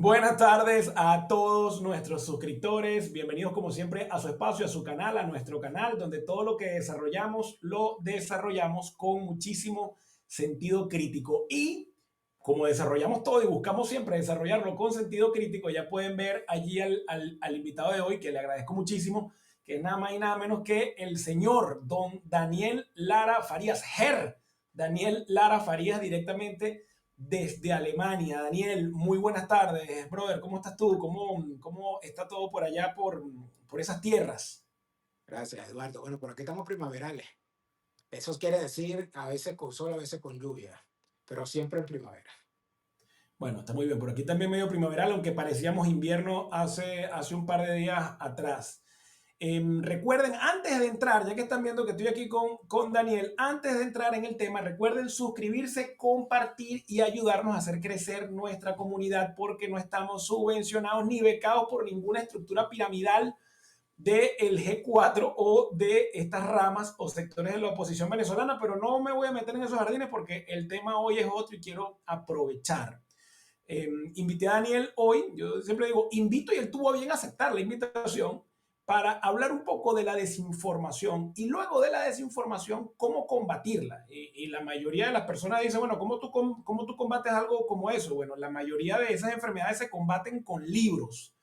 Buenas tardes a todos nuestros suscriptores. Bienvenidos como siempre a su espacio, a su canal, a nuestro canal, donde todo lo que desarrollamos lo desarrollamos con muchísimo sentido crítico. Y como desarrollamos todo y buscamos siempre desarrollarlo con sentido crítico, ya pueden ver allí al invitado de hoy, que le agradezco muchísimo, que es nada más y nada menos que el señor don Daniel Lara Farías, Daniel Lara Farías, directamente desde Alemania. Daniel, muy buenas tardes, brother. ¿Cómo estás tú? ¿Cómo está todo por allá, por esas tierras? Gracias, Eduardo. Bueno, por aquí estamos primaverales. Eso quiere decir a veces con sol, a veces con lluvia, pero siempre en primavera. Bueno, está muy bien. Por aquí también medio primaveral, aunque parecíamos invierno hace un par de días atrás. Recuerden, antes de entrar, ya que están viendo que estoy aquí con Daniel, antes de entrar en el tema, recuerden suscribirse, compartir y ayudarnos a hacer crecer nuestra comunidad porque no estamos subvencionados ni becados por ninguna estructura piramidal del G4 o de estas ramas o sectores de la oposición venezolana, pero no me voy a meter en esos jardines porque el tema hoy es otro y quiero aprovechar. Invité a Daniel hoy, yo siempre digo, invito y él tuvo bien aceptar la invitación para hablar un poco de la desinformación y luego de la desinformación, cómo combatirla. Y la mayoría de las personas dicen, bueno, ¿cómo tú combates algo como eso? Bueno, la mayoría de esas enfermedades se combaten con libros.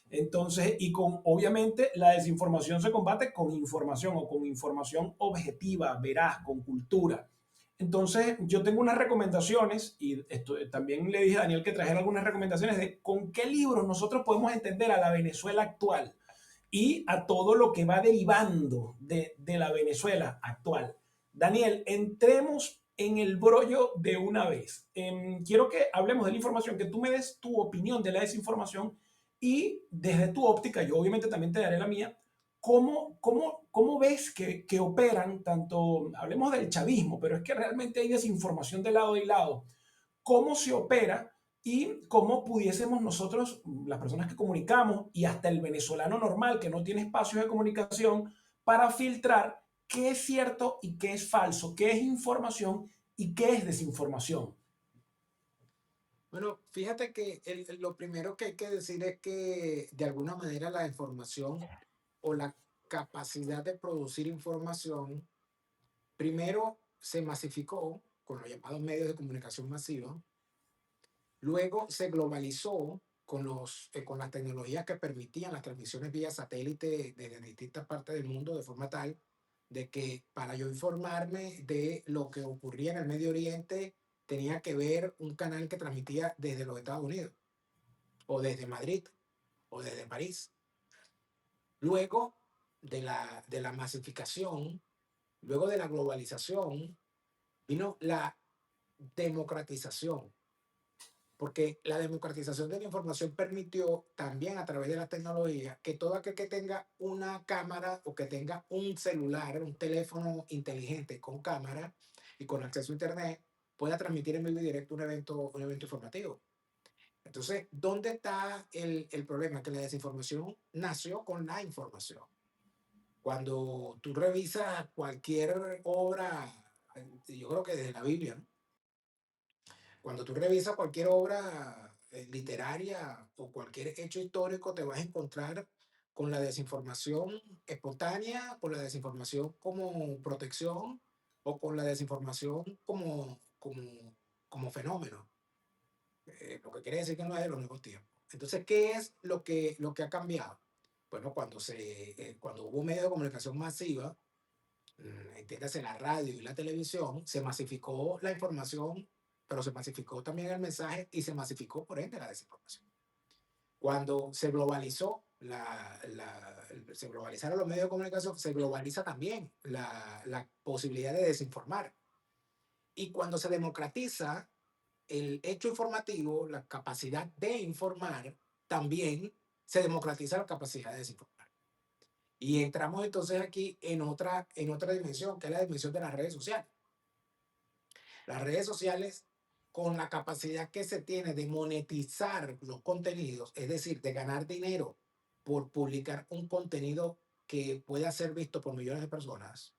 Entonces, y con, obviamente, la desinformación se combate con información o con información objetiva, veraz, con cultura. Entonces, yo tengo unas recomendaciones y esto, también le dije a Daniel que trajera algunas recomendaciones de con qué libros nosotros podemos entender a la Venezuela actual y a todo lo que va derivando de la Venezuela actual. Daniel, entremos en el brollo de una vez. Quiero que hablemos de la información, que tú me des tu opinión de la desinformación y desde tu óptica, yo obviamente también te daré la mía, ¿cómo ves que operan tanto, hablemos del chavismo, pero es que realmente hay desinformación de lado y lado? ¿Cómo se opera y cómo pudiésemos nosotros, las personas que comunicamos y hasta el venezolano normal que no tiene espacios de comunicación, para filtrar qué es cierto y qué es falso, qué es información y qué es desinformación? Bueno, fíjate que lo primero que hay que decir es que de alguna manera la información o la capacidad de producir información, primero se masificó con los llamados medios de comunicación masiva, luego se globalizó con las tecnologías que permitían las transmisiones vía satélite desde distintas partes del mundo de forma tal de que para yo informarme de lo que ocurría en el Medio Oriente tenía que ver un canal que transmitía desde los Estados Unidos o desde Madrid o desde París. Luego de la masificación, luego de la globalización, vino la democratización. Porque la democratización de la información permitió también a través de la tecnología que todo aquel que tenga una cámara o que tenga un celular, un teléfono inteligente con cámara y con acceso a Internet pueda transmitir en vivo y directo un evento informativo. Entonces, ¿dónde está el problema? Que la desinformación nació con la información. Cuando tú revisas cualquier obra, yo creo que desde la Biblia, ¿no? Cuando tú revisas cualquier obra literaria o cualquier hecho histórico, te vas a encontrar con la desinformación espontánea, con la desinformación como protección o con la desinformación como fenómeno. Lo que quiere decir que no es de los nuevos tiempos. Entonces, ¿qué es lo que ha cambiado? Bueno, cuando hubo medios de comunicación masiva, entiéndase la radio y la televisión, se masificó la información, pero se masificó también el mensaje y se masificó por ende la desinformación. Cuando se globalizó, se globalizaron los medios de comunicación, se globaliza también la posibilidad de desinformar. Y cuando se democratiza el hecho informativo, la capacidad de informar, también se democratiza la capacidad de desinformar. Y entramos entonces aquí en otra dimensión, que es la dimensión de las redes sociales. Las redes sociales, con la capacidad que se tiene de monetizar los contenidos, es decir, de ganar dinero por publicar un contenido que pueda ser visto por millones de personas,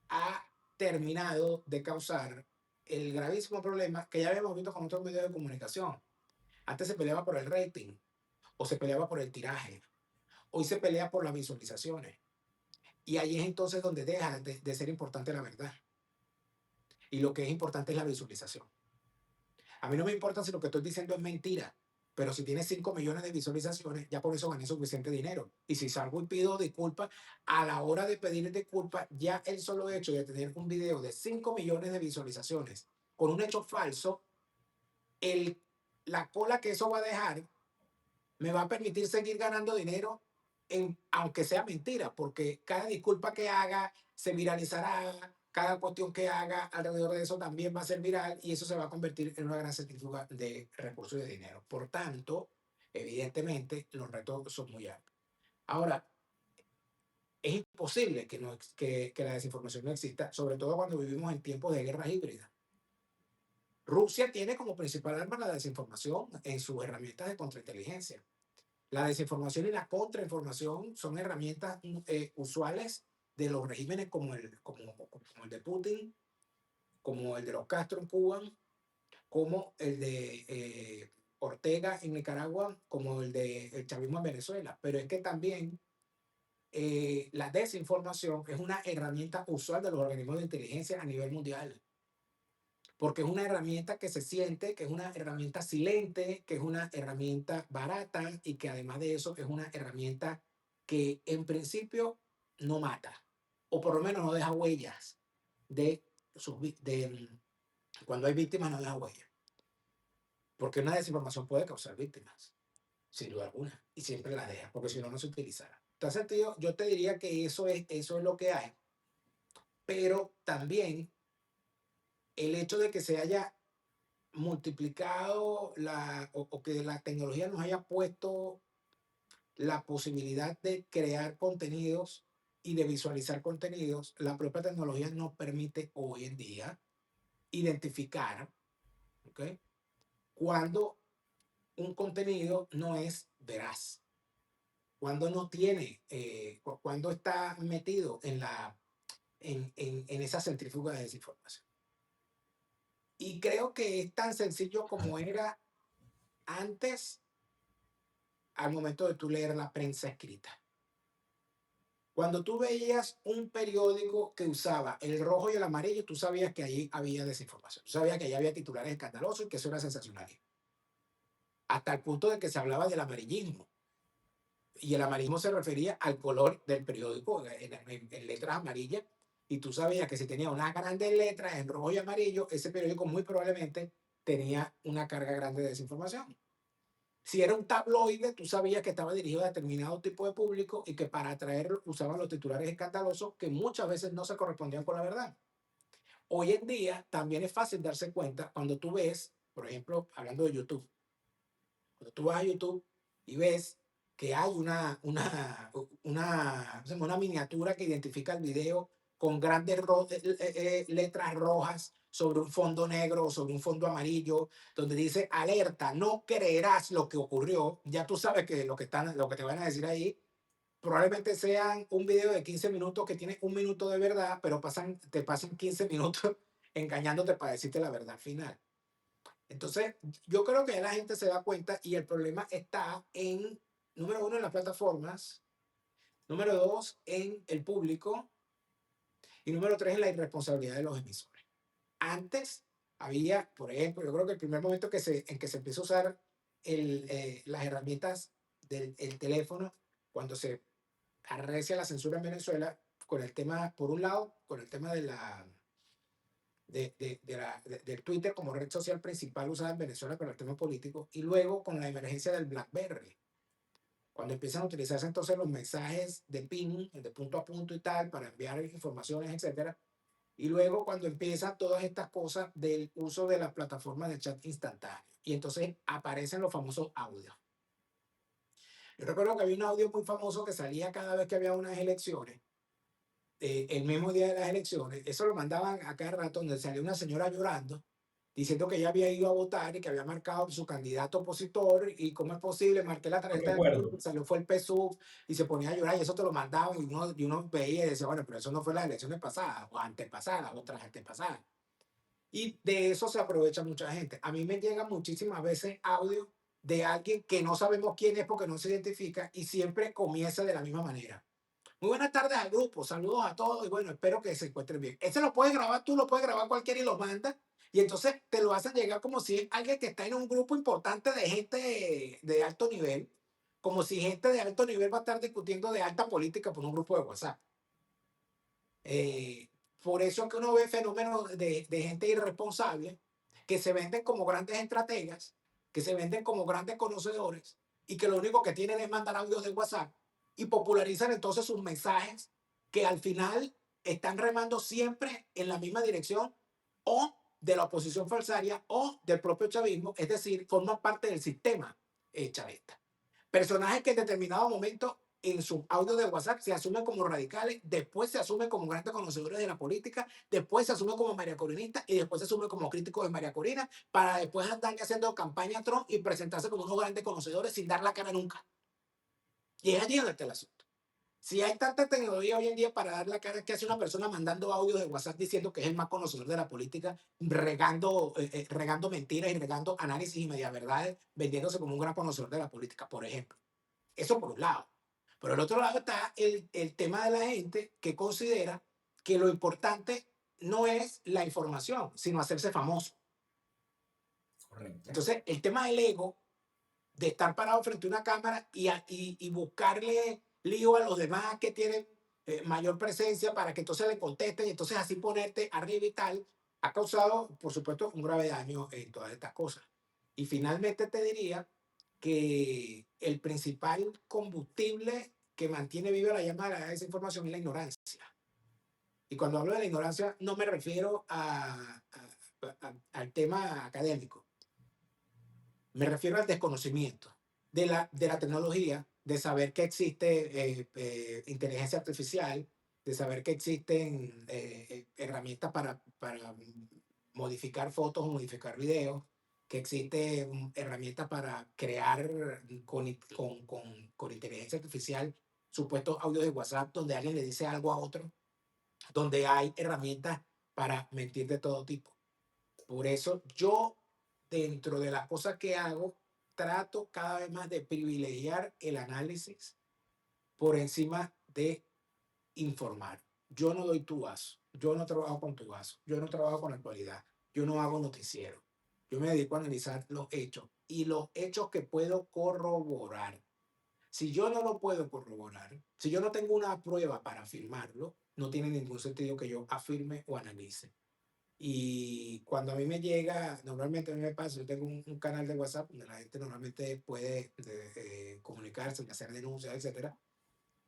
ha terminado de causar el gravísimo problema que ya habíamos visto con otros medios de comunicación. Antes se peleaba por el rating, o se peleaba por el tiraje. Hoy se pelea por las visualizaciones. Y ahí es entonces donde deja de ser importante la verdad. Y lo que es importante es la visualización. A mí no me importa si lo que estoy diciendo es mentira, pero si tiene 5 millones de visualizaciones, ya por eso gané suficiente dinero. Y si salgo y pido disculpas, a la hora de pedir disculpas, ya el solo hecho de tener un video de 5 millones de visualizaciones con un hecho falso, el, la cola que eso va a dejar me va a permitir seguir ganando dinero, aunque sea mentira, porque cada disculpa que haga se viralizará, cada cuestión que haga alrededor de eso también va a ser viral y eso se va a convertir en una gran centrífuga de recursos y de dinero. Por tanto, evidentemente, los retos son muy altos. Ahora, es imposible que, no, que la desinformación no exista, sobre todo cuando vivimos en tiempos de guerras híbridas. Rusia tiene como principal arma la desinformación en sus herramientas de contrainteligencia. La desinformación y la contrainformación son herramientas usuales de los regímenes como el de Putin, como el de los Castro en Cuba, como el de Ortega en Nicaragua, como el de el chavismo en Venezuela. Pero es que también la desinformación es una herramienta usual de los organismos de inteligencia a nivel mundial, porque es una herramienta que se siente, que es una herramienta silente, que es una herramienta barata y que además de eso es una herramienta que en principio no mata, o por lo menos no deja huellas de, cuando hay víctimas no deja huellas, porque una desinformación puede causar víctimas, sin duda alguna, y siempre las deja, porque si no, no se utilizará. Entonces, tío, yo te diría que eso es lo que hay, pero también el hecho de que se haya multiplicado o que la tecnología nos haya puesto la posibilidad de crear contenidos y de visualizar contenidos, la propia tecnología nos permite hoy en día identificar, ¿okay?, cuando un contenido no es veraz, cuando no tiene, cuando está metido en esa centrífuga de desinformación. Y creo que es tan sencillo como era antes al momento de tú leer la prensa escrita. Cuando tú veías un periódico que usaba el rojo y el amarillo, tú sabías que allí había desinformación. Tú sabías que allí había titulares escandalosos y que eso era sensacionalismo. Hasta el punto de que se hablaba del amarillismo. Y el amarillismo se refería al color del periódico en letras amarillas. Y tú sabías que si tenía unas grandes letras en rojo y amarillo, ese periódico muy probablemente tenía una carga grande de desinformación. Si era un tabloide, tú sabías que estaba dirigido a determinado tipo de público y que para atraerlo usaban los titulares escandalosos que muchas veces no se correspondían con la verdad. Hoy en día también es fácil darse cuenta cuando tú ves, por ejemplo, hablando de YouTube, cuando tú vas a YouTube y ves que hay una miniatura que identifica el video con grandes letras rojas sobre un fondo negro o sobre un fondo amarillo, donde dice alerta, no creerás lo que ocurrió. Ya tú sabes que lo que te van a decir ahí probablemente sean un video de 15 minutos que tiene un minuto de verdad, pero te pasan 15 minutos engañándote para decirte la verdad final. Entonces, yo creo que ya la gente se da cuenta y el problema está en, número uno, en las plataformas, número dos, en el público y número tres, en la irresponsabilidad de los emisores. Antes había, por ejemplo, yo creo que el primer momento en que se empezó a usar las herramientas del teléfono, cuando se arrecia la censura en Venezuela, con el tema, por un lado, con el tema del Twitter como red social principal usada en Venezuela para el tema político, y luego con la emergencia del BlackBerry, cuando empiezan a utilizarse entonces los mensajes de ping, de punto a punto y tal, para enviar informaciones, etcétera, y luego cuando empiezan todas estas cosas del uso de las plataformas de chat instantáneo, y entonces aparecen los famosos audios. Yo recuerdo que había un audio muy famoso que salía cada vez que había unas elecciones, el mismo día de las elecciones. Eso lo mandaban a cada rato, donde salía una señora llorando, diciendo que ella había ido a votar y que había marcado su candidato opositor y cómo es posible, marqué la No tarjeta de recuerdo. salió fue el PSUV y se ponía a llorar y eso te lo mandaban y uno veía y decía, bueno, pero eso no fue las elecciones pasadas o antepasadas, otras antepasadas. Y de eso se aprovecha mucha gente. A mí me llegan muchísimas veces audio de alguien que no sabemos quién es porque no se identifica y siempre comienza de la misma manera. Muy buenas tardes al grupo, saludos a todos y bueno, espero que se encuentren bien. Ese lo puedes grabar tú, lo puedes grabar cualquiera y lo manda. Y entonces te lo hacen llegar como si es alguien que está en un grupo importante de gente de alto nivel, como si gente de alto nivel va a estar discutiendo de alta política por un grupo de WhatsApp. Eh, por eso es que uno ve fenómenos de gente irresponsable que se venden como grandes estrategas, que se venden como grandes conocedores y que lo único que tienen es mandar audios de WhatsApp y popularizan entonces sus mensajes que al final están remando siempre en la misma dirección o de la oposición falsaria o del propio chavismo, es decir, forman parte del sistema chavista. Personajes que en determinado momento en su audio de WhatsApp se asumen como radicales, después se asumen como grandes conocedores de la política, después se asumen como María Corinista y después se asumen como críticos de María Corina para después andar haciendo campaña a Trump y presentarse como unos grandes conocedores sin dar la cara nunca. Y es allí donde está el asunto. Si hay tanta tecnología hoy en día para dar la cara, que hace una persona mandando audios de WhatsApp diciendo que es el más conocedor de la política, regando mentiras y regando análisis y media verdades, vendiéndose como un gran conocedor de la política, por ejemplo? Eso por un lado. Por el otro lado está el tema de la gente que considera que lo importante no es la información, sino hacerse famoso. Correcto. Entonces, el tema del ego, de estar parado frente a una cámara y buscarle lío a los demás que tienen mayor presencia para que entonces le contesten y entonces así ponerte arriba y tal, ha causado, por supuesto, un grave daño en todas estas cosas. Y finalmente te diría que el principal combustible que mantiene viva la llama de la desinformación es la ignorancia. Y cuando hablo de la ignorancia no me refiero al tema académico, me refiero al desconocimiento de la tecnología, de saber que existe inteligencia artificial, de saber que existen herramientas para modificar fotos o modificar videos, que existen herramientas para crear con inteligencia artificial supuestos audios de WhatsApp donde alguien le dice algo a otro, donde hay herramientas para mentir de todo tipo. Por eso yo, dentro de las cosas que hago, trato cada vez más de privilegiar el análisis por encima de informar. Yo no doy tu vaso, yo no trabajo con tu vaso, yo no trabajo con la actualidad, yo no hago noticiero. Yo me dedico a analizar los hechos y los hechos que puedo corroborar. Si yo no lo puedo corroborar, si yo no tengo una prueba para afirmarlo, no tiene ningún sentido que yo afirme o analice. Y cuando a mí me llega, normalmente a mí me pasa, yo tengo un canal de WhatsApp donde la gente normalmente puede comunicarse, hacer denuncias, etcétera.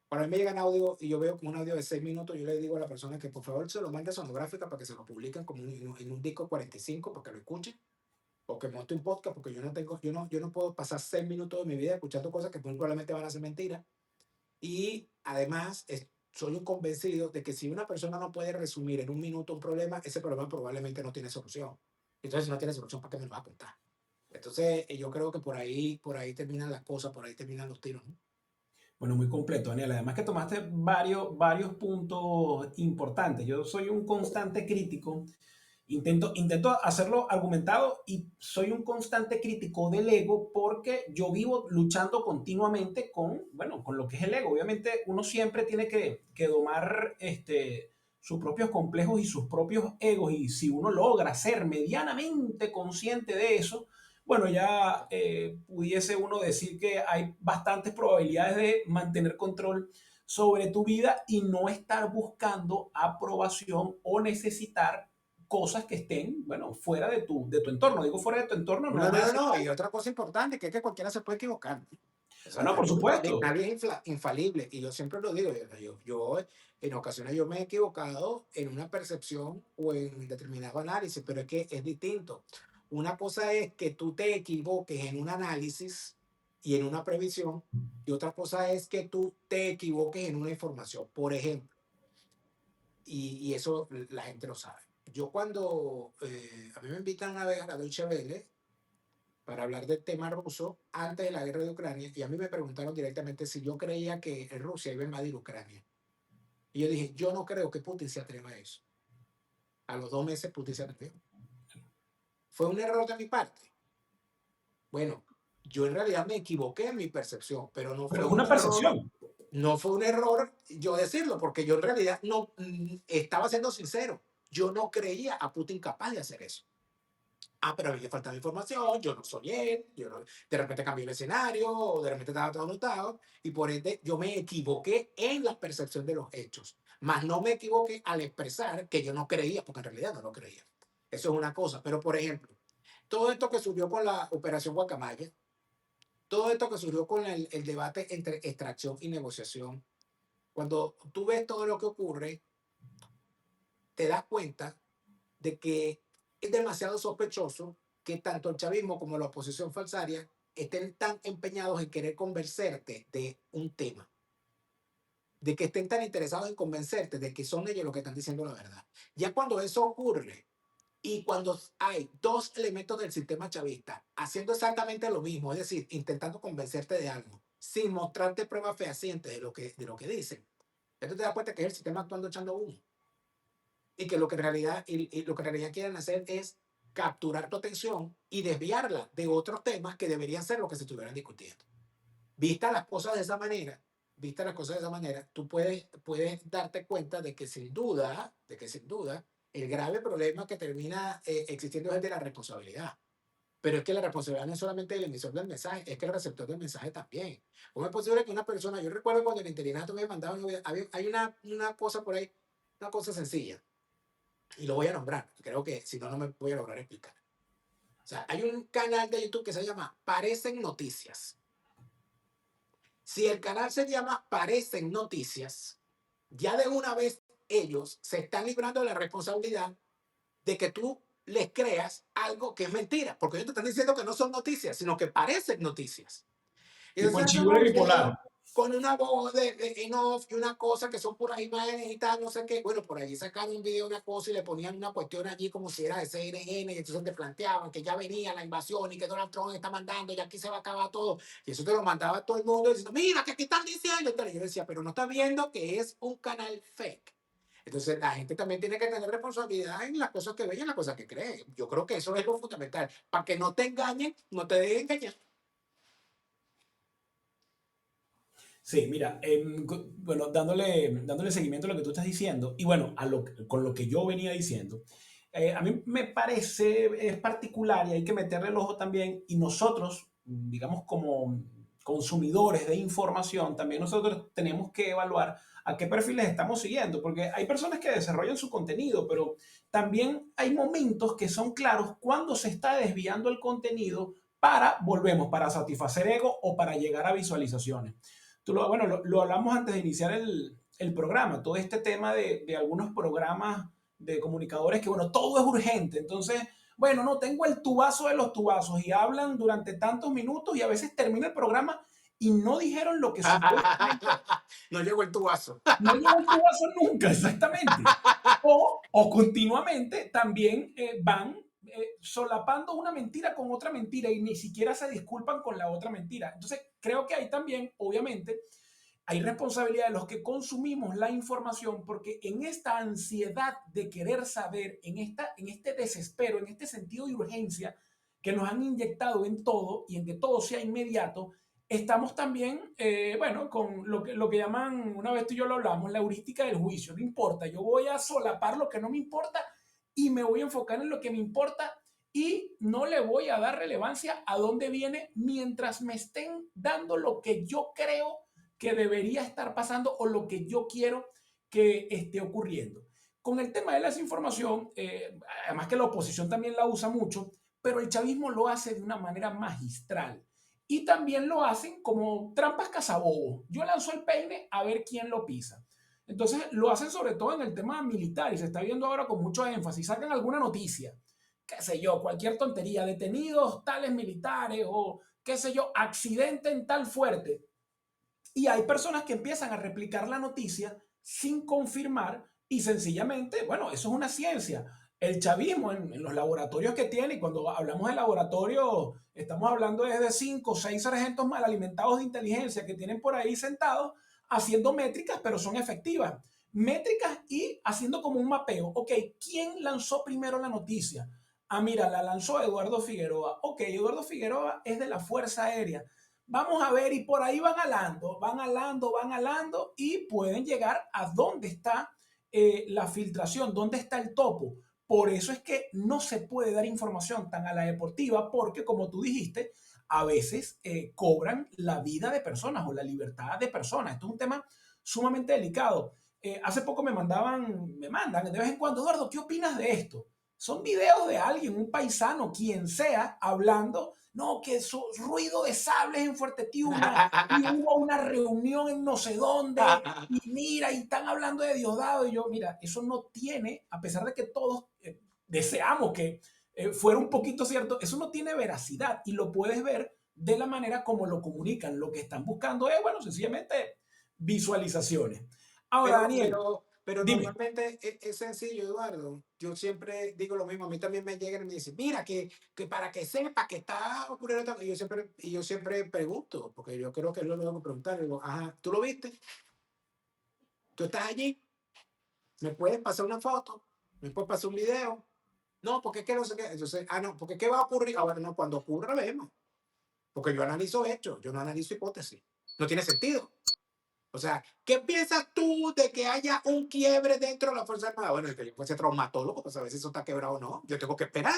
Cuando a mí me llegan audio y yo veo como un audio de 6 minutos, yo le digo a la persona que por favor se lo mande a sonográfica para que se lo publiquen como en un disco 45 para que lo escuchen, o que monte un podcast, porque yo no puedo pasar 6 minutos de mi vida escuchando cosas que muy probablemente van a ser mentiras. Y además, soy un convencido de que si una persona no puede resumir en un minuto un problema, ese problema probablemente no tiene solución. Entonces, si no tiene solución, ¿para qué me lo va a contar? Entonces, yo creo que por ahí terminan las cosas, por ahí terminan los tiros, ¿no? Bueno, muy completo, Daniel. Además que tomaste varios puntos importantes. Yo soy un constante crítico. Intento hacerlo argumentado y soy un constante crítico del ego porque yo vivo luchando continuamente bueno, con lo que es el ego. Obviamente uno siempre tiene que domar sus propios complejos y sus propios egos y si uno logra ser medianamente consciente de eso, bueno, ya pudiese uno decir que hay bastantes probabilidades de mantener control sobre tu vida y no estar buscando aprobación o necesitar cosas que estén, bueno, fuera de tu entorno. Digo fuera de tu entorno, no No, necesariamente. no. Y otra cosa importante, que es que cualquiera se puede equivocar, ¿no? O Ah, sea, no, por supuesto. nadie es infalible. Y yo siempre lo digo, yo en ocasiones yo me he equivocado en una percepción o en determinado análisis, pero es que es distinto. Una cosa es que tú te equivoques en un análisis y en una previsión, y otra cosa es que tú te equivoques en una información, por ejemplo. Y eso la gente lo sabe. Yo cuando a mí me invitan una vez a la Deutsche Welle para hablar del tema ruso antes de la guerra de Ucrania y a mí me preguntaron directamente si yo creía que Rusia iba a invadir Ucrania. Y yo dije, yo no creo que Putin se atreva a eso. A los 2 meses Putin se atrevió. ¿Fue un error de mi parte? Bueno, yo en realidad me equivoqué en mi percepción, pero no Pero fue es un una error, percepción. no fue un error yo decirlo, porque yo en realidad no estaba siendo sincero. Yo no creía a Putin capaz de hacer eso. Pero a mí le faltaba información, yo no soñé, de repente cambié el escenario, o de repente estaba todo anotado, y por ende yo me equivoqué en la percepción de los hechos, más no me equivoqué al expresar que yo no creía, porque en realidad no lo creía. Eso es una cosa, pero por ejemplo, todo esto que surgió con la operación Guacamaya, todo esto que surgió con el debate entre extracción y negociación, cuando tú ves todo lo que ocurre, te das cuenta de que es demasiado sospechoso que tanto el chavismo como la oposición falsaria estén tan empeñados en querer convencerte de un tema, de que estén tan interesados en convencerte de que son ellos los que están diciendo la verdad. Ya cuando eso ocurre y cuando hay dos elementos del sistema chavista haciendo exactamente lo mismo, es decir, intentando convencerte de algo, sin mostrarte pruebas fehacientes de lo que dicen, entonces te das cuenta que es el sistema actuando echando humo y que lo que en realidad, y lo que en realidad quieren hacer es capturar tu atención y desviarla de otros temas que deberían ser los que se estuvieran discutiendo. Vistas las cosas de esa manera, vistas las cosas de esa manera, tú puedes darte cuenta de que sin duda, el grave problema que termina existiendo es el de la responsabilidad. Pero es que la responsabilidad no es solamente del emisor del mensaje, es que el receptor del mensaje también. ¿Cómo es posible que una persona, yo recuerdo cuando el interinato me mandaba, hay una cosa por ahí, una cosa sencilla, y lo voy a nombrar, creo que si no, no me voy a lograr explicar. O sea, hay un canal de YouTube que se llama Parecen Noticias. Si el canal se llama Parecen Noticias, ya de una vez ellos se están librando de la responsabilidad de que tú les creas algo que es mentira, porque ellos te están diciendo que no son noticias, sino que parecen noticias. Y Tipo el entonces hacen chivo un bipolar. video con una voz de en off y una cosa que son puras imágenes y tal, no sé qué. Bueno, por allí sacaron un video, una cosa y le ponían una cuestión allí como si era de CNN y entonces te planteaban que ya venía la invasión y que Donald Trump está mandando y aquí se va a acabar todo. Y eso te lo mandaba todo el mundo diciendo, mira, que aquí están diciendo. Y yo decía, pero no está viendo que es un canal fake. Entonces la gente también tiene que tener responsabilidad en las cosas que ve y en las cosas que cree. Yo creo que eso es lo fundamental. Para que no te engañen, no te dejen engañar. Sí, mira, bueno, dándole seguimiento a lo que tú estás diciendo, y bueno, con lo que yo venía diciendo, a mí me parece es particular y hay que meterle el ojo también, y nosotros, digamos, como consumidores de información, también nosotros tenemos que evaluar a qué perfiles estamos siguiendo, porque hay personas que desarrollan su contenido, pero también hay momentos que son claros cuando se está desviando el contenido volvemos, para satisfacer ego o para llegar a visualizaciones. Bueno, lo hablamos antes de iniciar el programa, todo este tema de algunos programas de comunicadores que, bueno, todo es urgente. Entonces, bueno, no, tengo el tubazo de los tubazos y hablan durante tantos minutos y a veces termina el programa y no dijeron lo que supuestamente No llegó el tubazo. no llegó el tubazo nunca, exactamente. O continuamente también van solapando una mentira con otra mentira y ni siquiera se disculpan con la otra mentira. Entonces, creo que ahí también, obviamente, hay responsabilidad de los que consumimos la información porque en esta ansiedad de querer saber, en este desespero, en este sentido de urgencia que nos han inyectado en todo y en que todo sea inmediato, estamos también, bueno, con lo que llaman, una vez tú y yo lo hablamos, la heurística del juicio. No importa, yo voy a solapar lo que no me importa y me voy a enfocar en lo que me importa y no le voy a dar relevancia a dónde viene mientras me estén dando lo que yo creo que debería estar pasando o lo que yo quiero que esté ocurriendo. Con el tema de la desinformación, además que la oposición también la usa mucho, pero el chavismo lo hace de una manera magistral. Y también lo hacen como trampas cazabobos. Yo lanzo el peine a ver quién lo pisa. Entonces lo hacen sobre todo en el tema militar y se está viendo ahora con mucho énfasis. Sacan alguna noticia, qué sé yo, cualquier tontería, detenidos tales militares o qué sé yo, accidente en tal fuerte. Y hay personas que empiezan a replicar la noticia sin confirmar y sencillamente, bueno, eso es una ciencia. El chavismo en los laboratorios que tiene, y cuando hablamos de laboratorio, estamos hablando de 5 o 6 sargentos mal alimentados de inteligencia que tienen por ahí sentados haciendo métricas, pero son efectivas. Métricas y haciendo como un mapeo. Ok, ¿quién lanzó primero la noticia? Ah, mira, la lanzó Eduardo Figueroa. Ok, Eduardo Figueroa es de la Fuerza Aérea. Vamos a ver, y por ahí van alando y pueden llegar a dónde está la filtración, dónde está el topo. Por eso es que no se puede dar información tan a la deportiva, porque como tú dijiste, a veces cobran la vida de personas o la libertad de personas. Esto es un tema sumamente delicado. Hace poco me mandan de vez en cuando, Eduardo, ¿qué opinas de esto? Son videos de alguien, un paisano, quien sea, hablando, no, que su ruido de sables en Fuerte Tiuna y hubo una reunión en no sé dónde y mira, y están hablando de Diosdado y yo, mira, eso no tiene, a pesar de que todos deseamos que fuera un poquito cierto, eso no tiene veracidad y lo puedes ver de la manera como lo comunican. Lo que están buscando es, bueno, sencillamente visualizaciones. Ahora, Daniel, Pero dime. normalmente es sencillo, Eduardo. Yo siempre digo lo mismo. A mí también me llegan y me dicen, mira, que para que sepa que está ocurriendo tal-". Y yo siempre pregunto, porque yo creo que es lo mismo que preguntar. Digo, ajá, ¿tú lo viste? ¿Tú estás allí? ¿Me puedes pasar una foto? ¿Me puedes pasar un video? No, porque es que no sé qué. Entonces, no, porque ¿qué va a ocurrir? Ahora no, cuando ocurra vemos. Porque yo analizo hechos, yo no analizo hipótesis. No tiene sentido. O sea, ¿qué piensas tú de que haya un quiebre dentro de la Fuerza Armada? Bueno, el que yo fuese traumatólogo, pues a ver si eso está quebrado o no. Yo tengo que esperar.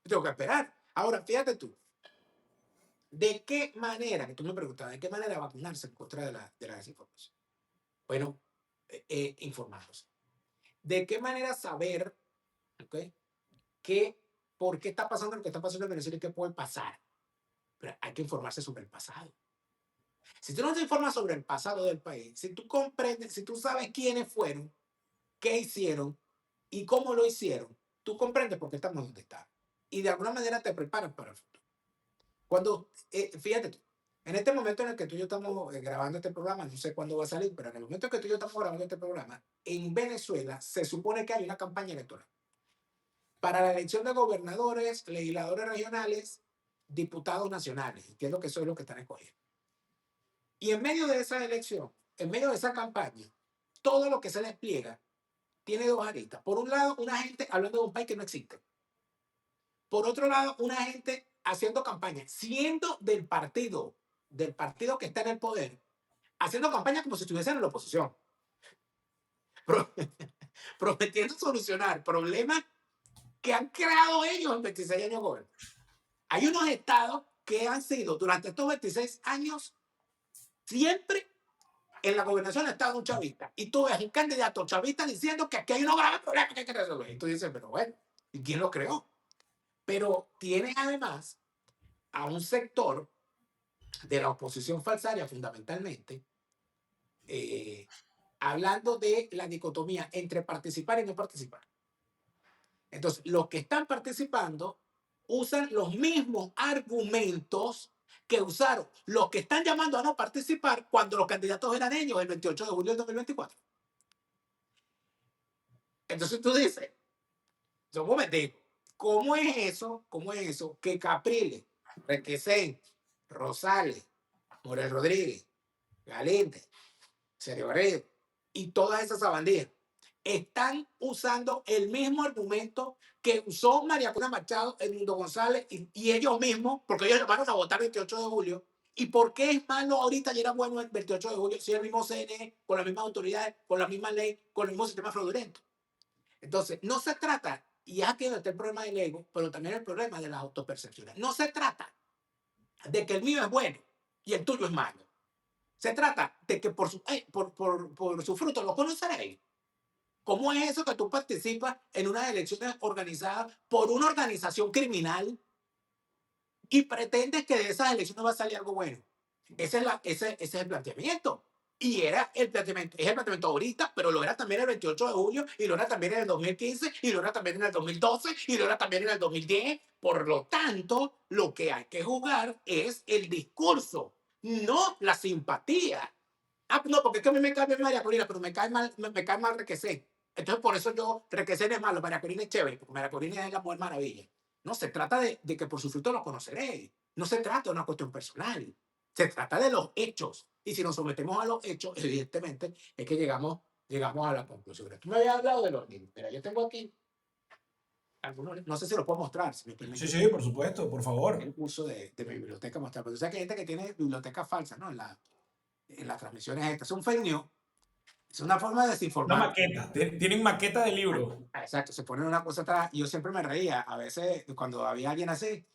Yo tengo que esperar. Ahora, fíjate tú, ¿de qué manera, que tú me preguntabas, de qué manera vacunarse en contra de la desinformación? Bueno, informándose. ¿De qué manera saber, ok, por qué está pasando lo que está pasando en Venezuela y qué puede pasar? Pero hay que informarse sobre el pasado. Si tú no te informas sobre el pasado del país, si tú comprendes, si tú sabes quiénes fueron, qué hicieron y cómo lo hicieron, tú comprendes por qué estamos donde estamos. Y de alguna manera te preparas para el futuro. Fíjate tú, en este momento en el que tú y yo estamos grabando este programa, no sé cuándo va a salir, pero en el momento en que tú y yo estamos grabando este programa, en Venezuela se supone que hay una campaña electoral para la elección de gobernadores, legisladores regionales, diputados nacionales. Entiendo que eso es lo que están escogiendo. Y en medio de esa elección, en medio de esa campaña, todo lo que se despliega tiene dos aristas. Por un lado, una gente hablando de un país que no existe. Por otro lado, una gente haciendo campaña, siendo del partido que está en el poder, haciendo campaña como si estuviesen en la oposición, pro- prometiendo solucionar problemas que han creado ellos en 26 años de gobierno. Hay unos estados que han sido durante estos 26 años siempre en la gobernación ha estado un chavista. Y tú ves un candidato chavista diciendo que aquí hay unos graves problemas que hay que resolver. Y tú dices, pero bueno, ¿y quién lo creó? Pero tiene además a un sector de la oposición falsaria fundamentalmente, eh, hablando de la dicotomía entre participar y no participar. Entonces, los que están participando usan los mismos argumentos que usaron los que están llamando a no participar cuando los candidatos eran ellos el 28 de julio del 2024. Entonces tú dices, un momentico, ¿cómo es eso? ¿Cómo es eso que Capriles, Requesén, Rosales, Morel Rodríguez, Galíndez, Sergio Barredo y todas esas sabandías están usando el mismo argumento que usó María Corina Machado, Edmundo González y ellos mismos, porque ellos van a votar el 28 de julio? ¿Y por qué es malo ahorita y era bueno el 28 de julio si es el mismo CNE, con las mismas autoridades, con la misma ley, con el mismo sistema fraudulento? Entonces, no se trata, y aquí está el problema del ego, pero también el problema de las autopercepciones. No se trata de que el mío es bueno y el tuyo es malo. Se trata de que por su fruto lo conoceréis. ¿Cómo es eso que tú participas en unas elecciones organizadas por una organización criminal y pretendes que de esas elecciones va a salir algo bueno? Ese es el planteamiento. Y era el planteamiento, es el planteamiento ahorita, pero lo era también el 28 de julio, y lo era también en el 2015, y lo era también en el 2012, y lo era también en el 2010. Por lo tanto, lo que hay que jugar es el discurso, no la simpatía. Ah, no, porque es que a mí me cae bien María Corina, pero me cae mal Requesén. Entonces, por eso yo, Requesén es malo, María Corina es chévere, porque María Corina es la mujer maravilla. No, se trata de que por su fruto lo conoceréis. No se trata de una cuestión personal. Se trata de los hechos. Y si nos sometemos a los hechos, evidentemente, es que llegamos a la conclusión. Tú me habías hablado de los niños. Mira, yo tengo aquí algunos, no sé si lo puedo mostrar, si me Sí, permite sí, por supuesto, por el favor. uso de mi biblioteca mostrar. Porque tú sabes que hay gente que tiene bibliotecas falsas, ¿no? En las transmisiones estas. Es un fake news, es una forma de Una desinformar. maqueta. Tienen maqueta de libro. Exacto, se ponen una cosa atrás. Y yo siempre me reía, a veces cuando había alguien así,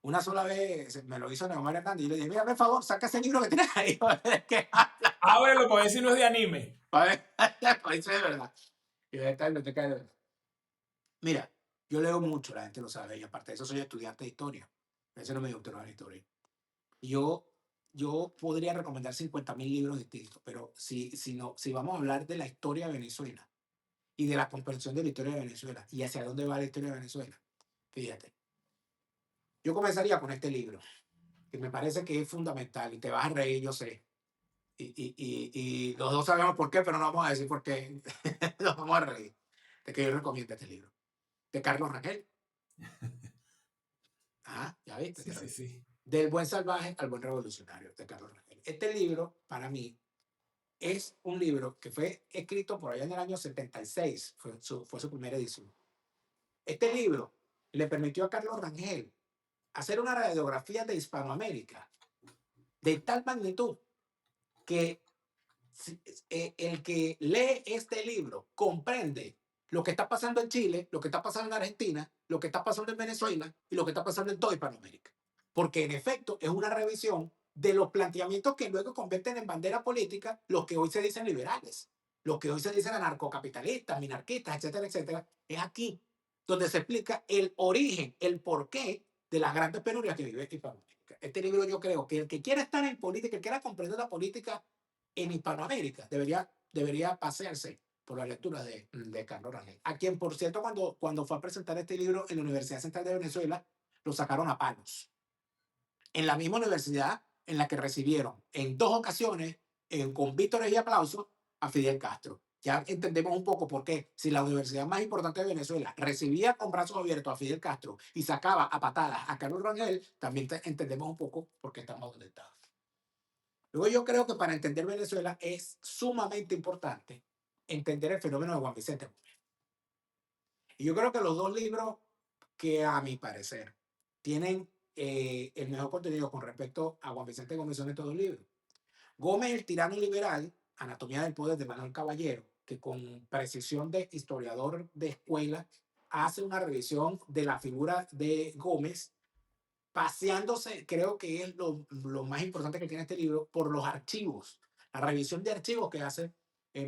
una sola vez me lo hizo Neomar Hernández y yo le dije, mira, por favor, saca ese libro que tienes ahí, para ver qué habla, Ábrelo para ver si no es de anime. para ver, para ver si es verdad. Y de esta biblioteca de verdad. Mira, yo leo mucho, la gente lo sabe, y aparte de eso soy estudiante de historia. Ese no me doctorado en historia. Yo, yo podría recomendar 50.000 libros distintos, pero si vamos a hablar de la historia de Venezuela y de la comprensión de la historia de Venezuela y hacia dónde va la historia de Venezuela, fíjate, yo comenzaría con este libro, que me parece que es fundamental y te vas a reír, yo sé. Y los dos sabemos por qué, pero no vamos a decir por qué. Nos vamos a reír de que yo recomiendo este libro, de Carlos Rangel. Ah, ya viste. Sí, sí, sí. Del buen salvaje al buen revolucionario, de Carlos Rangel. Este libro, para mí, es un libro que fue escrito por allá en el año 76, fue su primera edición. Este libro le permitió a Carlos Rangel hacer una radiografía de Hispanoamérica de tal magnitud que el que lee este libro comprende lo que está pasando en Chile, lo que está pasando en Argentina, lo que está pasando en Venezuela y lo que está pasando en toda Hispanoamérica. Porque en efecto es una revisión de los planteamientos que luego convierten en bandera política los que hoy se dicen liberales, los que hoy se dicen anarcocapitalistas, minarquistas, etcétera, etcétera. Es aquí donde se explica el origen, el porqué de las grandes penurias que vive Hispanoamérica. Este libro yo creo que el que quiera estar en política, el que quiera comprender la política en Hispanoamérica debería pasearse por la lectura de Carlos Rangel, a quien, por cierto, cuando fue a presentar este libro en la Universidad Central de Venezuela, lo sacaron a palos. En la misma universidad en la que recibieron en dos ocasiones, con vítores y aplausos, a Fidel Castro. Ya entendemos un poco por qué, si la universidad más importante de Venezuela recibía con brazos abiertos a Fidel Castro y sacaba a patadas a Carlos Rangel, también entendemos un poco por qué estamos donde estamos. Luego yo creo que para entender Venezuela es sumamente importante entender el fenómeno de Juan Vicente Gómez. Y yo creo que los dos libros que a mi parecer tienen el mejor contenido con respecto a Juan Vicente Gómez son estos dos libros. Gómez, el tirano liberal, Anatomía del poder de Manuel Caballero, que con precisión de historiador de escuela hace una revisión de la figura de Gómez paseándose, creo que es lo más importante que tiene este libro, por los archivos. La revisión de archivos que hace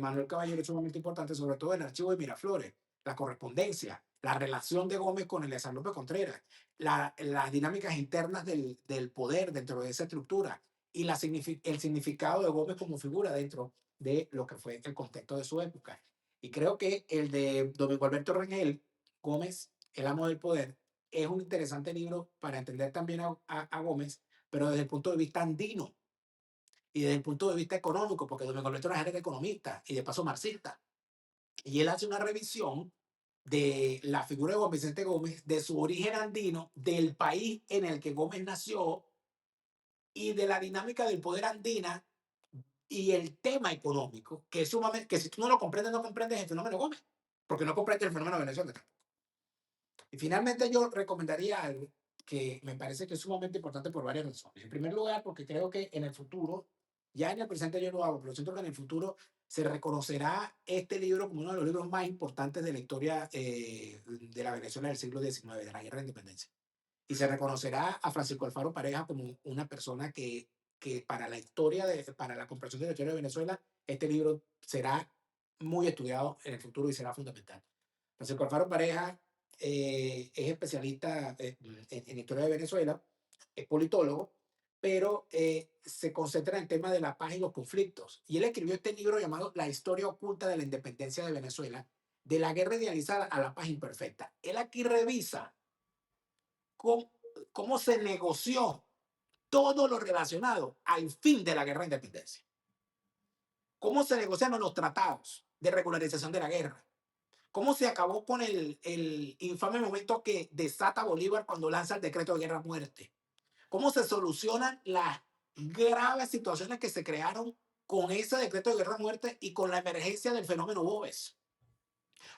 Manuel Caballero es sumamente importante, sobre todo el archivo de Miraflores, la correspondencia, la relación de Gómez con Eleazar López Contreras, las dinámicas internas del poder dentro de esa estructura y el significado de Gómez como figura dentro de lo que fue el contexto de su época. Y creo que el de Domingo Alberto Rangel, Gómez, el amo del poder, es un interesante libro para entender también a Gómez, pero desde el punto de vista andino y desde el punto de vista económico, porque Domingo Alberto era economista y de paso marxista. Y él hace una revisión de la figura de Juan Vicente Gómez, de su origen andino, del país en el que Gómez nació y de la dinámica del poder andina y el tema económico, que es sumamente, que si tú no lo comprendes, no comprendes el fenómeno Gómez, porque no comprendes el fenómeno de Venezuela. Y finalmente yo recomendaría algo que me parece que es sumamente importante por varias razones. En primer lugar, porque creo que en el futuro, ya en el presente yo lo hago, pero siento que en el futuro se reconocerá este libro como uno de los libros más importantes de la historia de la Venezuela del siglo XIX, de la Guerra de Independencia. Y se reconocerá a Francisco Alfaro Pareja como una persona que para la historia, para la comprensión de la historia de Venezuela, este libro será muy estudiado en el futuro y será fundamental. Francisco Alfaro Pareja es especialista en historia de Venezuela, es politólogo, pero se concentra en el tema de la paz y los conflictos. Y él escribió este libro llamado La historia oculta de la independencia de Venezuela, de la guerra idealizada a la paz imperfecta. Él aquí revisa cómo, cómo se negoció todo lo relacionado al fin de la guerra de independencia. Cómo se negociaron los tratados de regularización de la guerra. ¿Cómo se acabó con el infame momento que desata Bolívar cuando lanza el decreto de guerra a muerte? ¿Cómo se solucionan las graves situaciones que se crearon con ese decreto de guerra a muerte y con la emergencia del fenómeno Boves?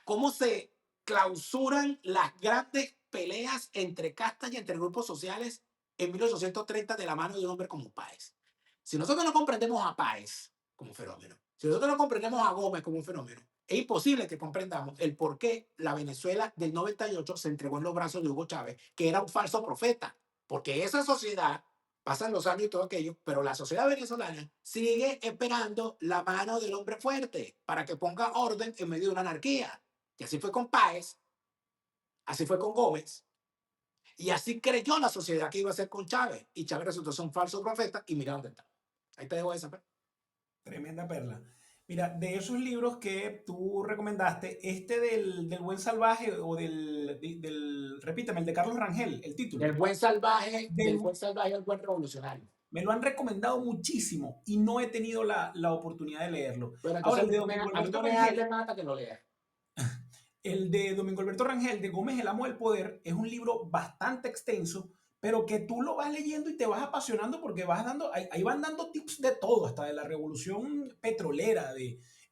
¿Cómo se clausuran las grandes peleas entre castas y entre grupos sociales en 1830 de la mano de un hombre como Páez. Si nosotros no comprendemos a Páez como fenómeno, si nosotros no comprendemos a Gómez como un fenómeno, es imposible que comprendamos el por qué la Venezuela del 98 se entregó en los brazos de Hugo Chávez, que era un falso profeta, porque esa sociedad, pasan los años y todo aquello, pero la sociedad venezolana sigue esperando la mano del hombre fuerte para que ponga orden en medio de una anarquía. Y así fue con Páez, así fue con Gómez, y así creyó la sociedad que iba a ser con Chávez. Y Chávez resultó ser un falso profeta y mira dónde está. Ahí te dejo esa. Pues. Tremenda perla. Mira, de esos libros que tú recomendaste, este del Buen Salvaje o repítame, el de Carlos Rangel, el título. Del Del, buen salvaje al buen revolucionario. Me lo han recomendado muchísimo y no he tenido la oportunidad de leerlo. Pero Ahora, entonces el de Domingo a mí Alberto no me hace Rangel, mata que lo lea. el de Domingo Alberto Rangel, de Gómez, el amo del poder, es un libro bastante extenso, pero que tú lo vas leyendo y te vas apasionando porque vas dando, ahí van dando tips de todo, hasta de la revolución petrolera,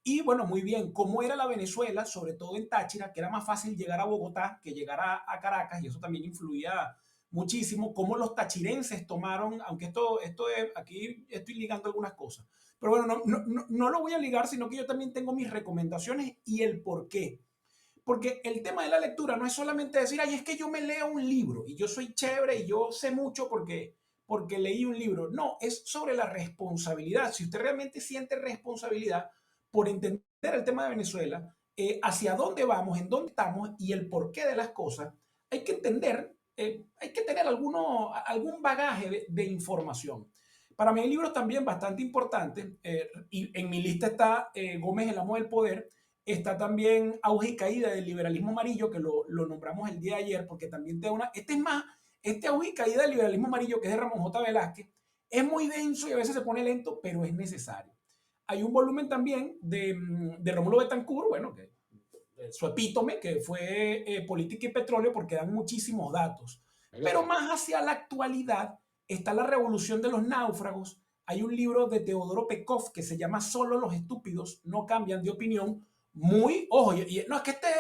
y bueno, muy bien, cómo era la Venezuela, sobre todo en Táchira, que era más fácil llegar a Bogotá que llegar a Caracas, y eso también influía muchísimo, cómo los tachirenses tomaron, aunque esto es, aquí estoy ligando algunas cosas, pero bueno, no lo voy a ligar, sino que yo también tengo mis recomendaciones y el por qué. Porque el tema de la lectura no es solamente decir, ay, es que yo me leo un libro y yo soy chévere y yo sé mucho porque leí un libro. No, es sobre la responsabilidad. Si usted realmente siente responsabilidad por entender el tema de Venezuela, hacia dónde vamos, en dónde estamos y el porqué de las cosas, hay que entender, hay que tener algún bagaje de información. Para mí hay libros también bastante importantes, y en mi lista está Gómez, el amo del poder. Está también Auge y Caída del Liberalismo Amarillo, que lo nombramos el día de ayer, porque también te da una. Este es más, este Auge y Caída del Liberalismo Amarillo, que es de Ramón J. Velázquez, es muy denso y a veces se pone lento, pero es necesario. Hay un volumen también de Rómulo Betancourt, bueno, que su epítome, que fue Política y Petróleo, porque dan muchísimos datos. Pero más hacia la actualidad está La Revolución de los Náufragos. Hay un libro de Teodoro Pekov que se llama Solo los estúpidos no cambian de opinión. Muy, ojo, no es que esté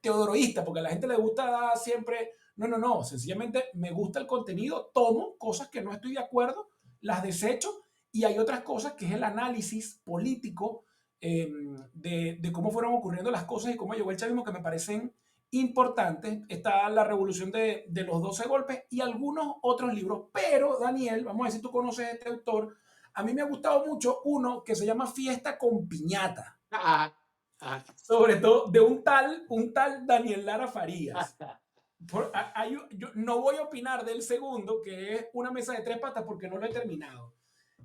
teodoroísta, porque a la gente le gusta siempre. No, sencillamente me gusta el contenido, tomo cosas que no estoy de acuerdo, las desecho, y hay otras cosas que es el análisis político de cómo fueron ocurriendo las cosas y cómo llegó el chavismo, que me parecen importantes. Está La Revolución de los 12 golpes y algunos otros libros. Pero, Daniel, vamos a ver si tú conoces a este autor. A mí me ha gustado mucho uno que se llama Fiesta con Piñata. Ah, ah, Sobre todo de un tal Daniel Lara Farías. Yo no voy a opinar del segundo, que es Una mesa de tres patas, porque no lo he terminado.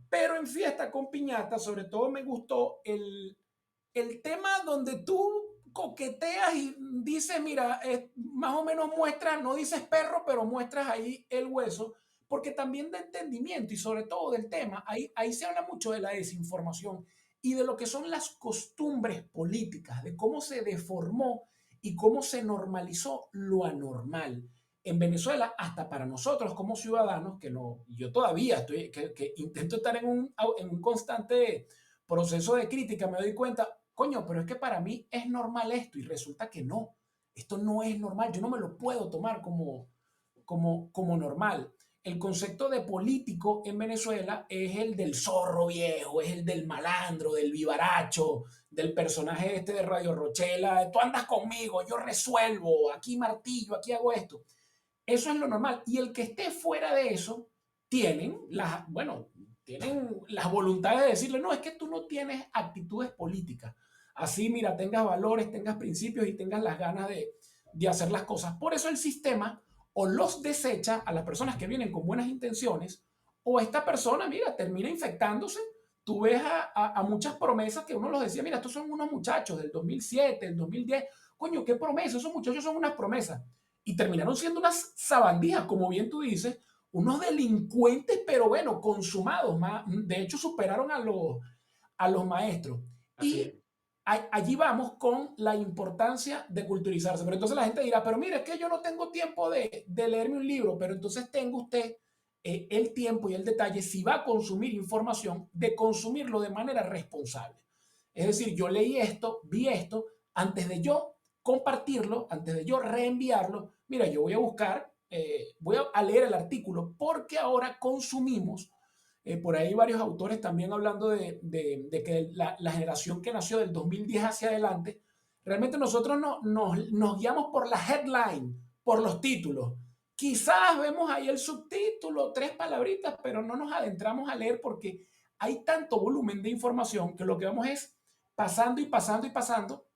Pero en Fiesta con Piñata, sobre todo me gustó el tema donde tú coqueteas y dices, mira, más o menos muestras, no dices perro, pero muestras ahí el hueso, porque también de entendimiento y sobre todo del tema, ahí se habla mucho de la desinformación y de lo que son las costumbres políticas, de cómo se deformó y cómo se normalizó lo anormal. En Venezuela, hasta para nosotros como ciudadanos, que no, yo todavía estoy, que intento estar en un constante proceso de crítica, me doy cuenta, coño, pero es que para mí es normal esto y resulta que no, esto no es normal, yo no me lo puedo tomar como normal. El concepto de político en Venezuela es el del zorro viejo, es el del malandro, del vivaracho, del personaje este de Radio Rochela, tú andas conmigo, yo resuelvo, aquí martillo, aquí hago esto. Eso es lo normal. Y el que esté fuera de eso, tienen las voluntades de decirle, no, es que tú no tienes actitudes políticas. Así, mira, tengas valores, tengas principios y tengas las ganas de hacer las cosas. Por eso el sistema o los desecha a las personas que vienen con buenas intenciones, o esta persona, mira, termina infectándose. Tú ves a muchas promesas que uno los decía, mira, estos son unos muchachos del 2007, del 2010. Coño, qué promesas, esos muchachos son unas promesas y terminaron siendo unas sabandijas, como bien tú dices, unos delincuentes, pero bueno, consumados. De hecho, superaron a los maestros. así es. Y allí vamos con la importancia de culturizarse. Pero entonces la gente dirá, pero mire, es que yo no tengo tiempo de leerme un libro, pero entonces tenga usted el tiempo y el detalle, si va a consumir información, de consumirlo de manera responsable. Es decir, yo leí esto, vi esto, antes de yo compartirlo, antes de yo reenviarlo, mira, yo voy a buscar, voy a leer el artículo porque ahora consumimos, por ahí varios autores también hablando de que la generación que nació del 2010 hacia adelante, realmente nosotros nos guiamos por la headline, por los títulos. Quizás vemos ahí el subtítulo, tres palabritas, pero no nos adentramos a leer porque hay tanto volumen de información que lo que vamos es pasando y pasando y pasando,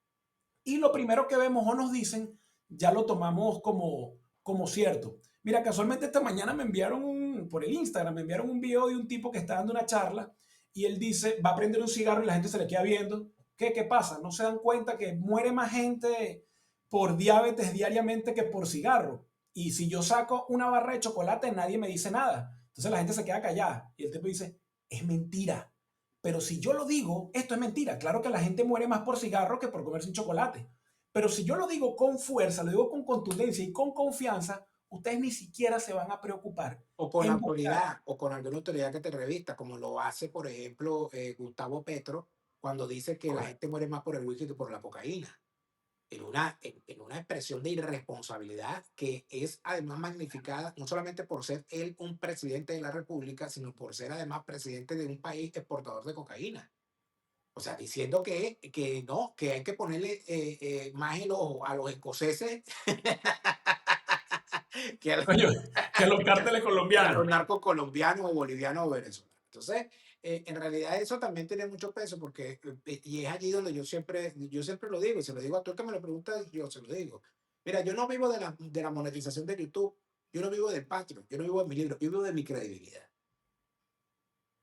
y lo primero que vemos o nos dicen ya lo tomamos como cierto. Mira, casualmente esta mañana me enviaron por el Instagram, me enviaron un video de un tipo que está dando una charla y él dice, va a prender un cigarro y la gente se le queda viendo. ¿Qué pasa? ¿No se dan cuenta que muere más gente por diabetes diariamente que por cigarro? Y si yo saco una barra de chocolate, nadie me dice nada. Entonces la gente se queda callada y el tipo dice, es mentira. Pero si yo lo digo, esto es mentira. Claro que la gente muere más por cigarro que por comer sin chocolate. Pero si yo lo digo con fuerza, lo digo con contundencia y con confianza, ustedes ni siquiera se van a preocupar O con en buscar. autoridad, o con alguna autoridad que te revista, como lo hace, por ejemplo, Gustavo Petro, cuando dice que la Correcto. gente muere más por el whisky que por la cocaína. En una expresión de irresponsabilidad que es además magnificada, no solamente por ser él un presidente de la República, sino por ser además presidente de un país exportador de cocaína. O sea, diciendo que no, que hay que ponerle más el ojo a los escoceses que a, Coño, que los cárteles que a los colombianos. narcos colombianos o bolivianos o venezolanos. Entonces, en realidad eso también tiene mucho peso porque, y es allí donde yo siempre lo digo, y se lo digo a todo el que me lo pregunta, yo se lo digo. Mira, yo no vivo de la monetización de YouTube, yo no vivo del Patreon, yo no vivo de mi libro, yo vivo de mi credibilidad.